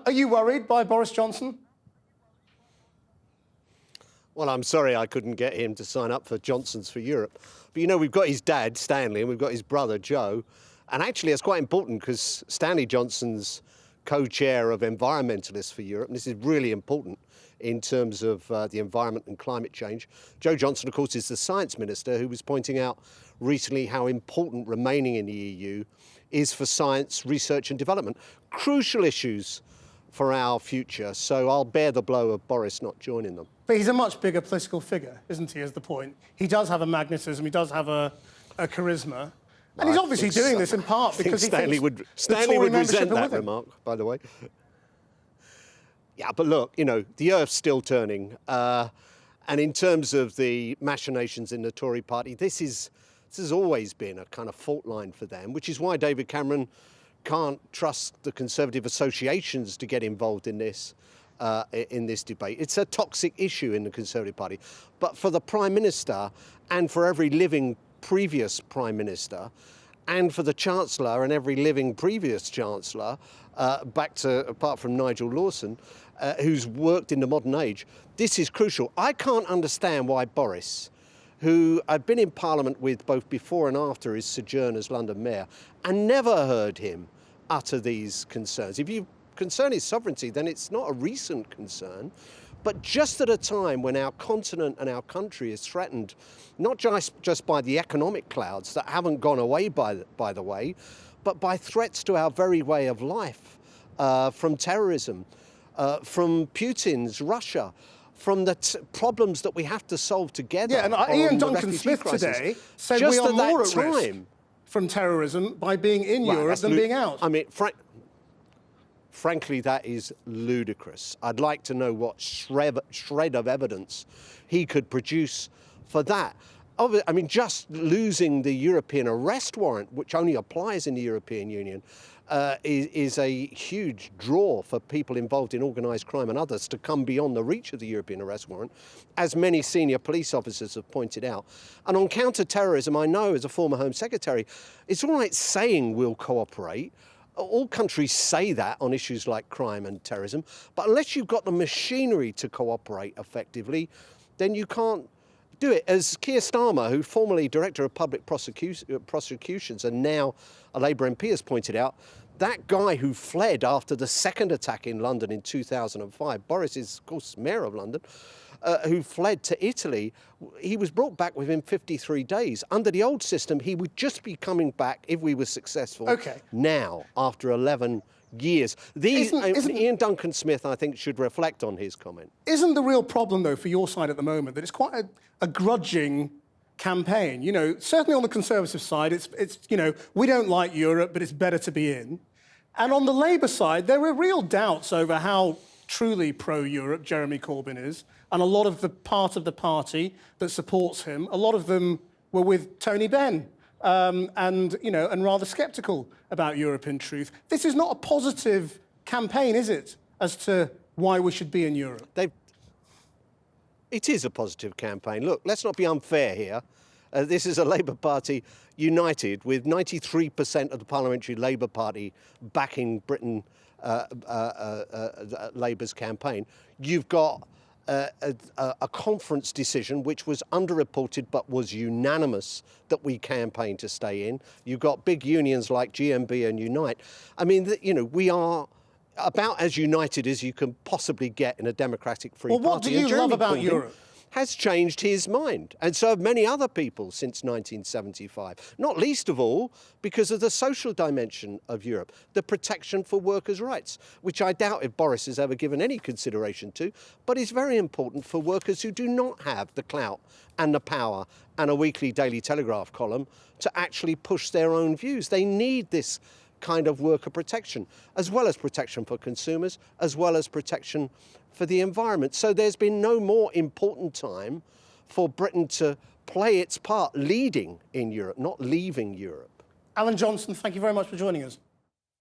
Are you worried by Boris Johnson? Well, I'm sorry I couldn't get him to sign up for Johnsons for Europe. But, you know, we've got his dad, Stanley, and we've got his brother, Joe. And actually, it's quite important because Stanley Johnson's co-chair of Environmentalists for Europe, and this is really important in terms of the environment and climate change. Joe Johnson, of course, is the science minister who was pointing out recently how important remaining in the EU is for science, research and development. Crucial issues for our future, so I'll bear the blow of Boris not joining them. But he's a much bigger political figure, isn't he, is the point? He does have a magnetism, he does have a charisma. And he's obviously doing this in part because he Stanley would resent that remark, by the way. Yeah, but look, you know, the Earth's still turning. And in terms of the machinations in the Tory party, this has always been a kind of fault line for them, which is why David Cameron can't trust the Conservative associations to get involved in this debate. It's a toxic issue in the Conservative Party. But for the Prime Minister and for every living previous Prime Minister and for the Chancellor and every living previous Chancellor, apart from Nigel Lawson, who's worked in the modern age, this is crucial. I can't understand why Boris, who I've been in Parliament with both before and after his sojourn as London Mayor, and never heard him utter these concerns. If you concern his sovereignty, then it's not a recent concern, but just at a time when our continent and our country is threatened, not just by the economic clouds that haven't gone away, by the way, but by threats to our very way of life, from terrorism, from Putin's Russia, from the problems that we have to solve together. Yeah, and Ian Duncan-Smith today said we are more at risk from terrorism by being in Europe than being out. I mean, frankly, that is ludicrous. I'd like to know what shred of evidence he could produce for that. I mean, just losing the European arrest warrant, which only applies in the European Union, is a huge draw for people involved in organised crime and others to come beyond the reach of the European arrest warrant, as many senior police officers have pointed out. And on counter-terrorism, I know as a former Home Secretary, it's all right saying we'll cooperate. All countries say that on issues like crime and terrorism, but unless you've got the machinery to cooperate effectively, then you can't do it. As Keir Starmer, who formerly Director of Public Prosecutions and now a Labour MP, has pointed out, that guy who fled after the second attack in London in 2005, Boris is, of course, Mayor of London, who fled to Italy, he was brought back within 53 days. Under the old system, he would just be coming back if we were successful now, after 11 years. Ian Duncan-Smith, I think, should reflect on his comment. Isn't the real problem, though, for your side at the moment, that it's quite a grudging campaign? You know, certainly on the Conservative side, it's you know, we don't like Europe, but it's better to be in. And on the Labour side, there are real doubts over how truly pro-Europe Jeremy Corbyn is, and a lot of the part of the party that supports him, a lot of them were with Tony Benn, and rather sceptical about Europe in truth. This is not a positive campaign, is it, as to why we should be in Europe? It is a positive campaign. Look, let's not be unfair here. This is a Labour Party united with 93% of the Parliamentary Labour Party backing Britain, Labour's campaign. You've got a conference decision which was underreported but was unanimous that we campaigned to stay in. You've got big unions like GMB and Unite. I mean, you know, we are about as united as you can possibly get in a democratic free party. Well, what do you love about Europe? Has changed his mind, and so have many other people since 1975, not least of all because of the social dimension of Europe, the protection for workers' rights, which I doubt if Boris has ever given any consideration to, but is very important for workers who do not have the clout and the power and a weekly Daily Telegraph column to actually push their own views. They need this kind of worker protection, as well as protection for consumers, as well as protection for the environment. So there's been no more important time for Britain to play its part leading in Europe, not leaving Europe. Alan Johnson, thank you very much for joining us.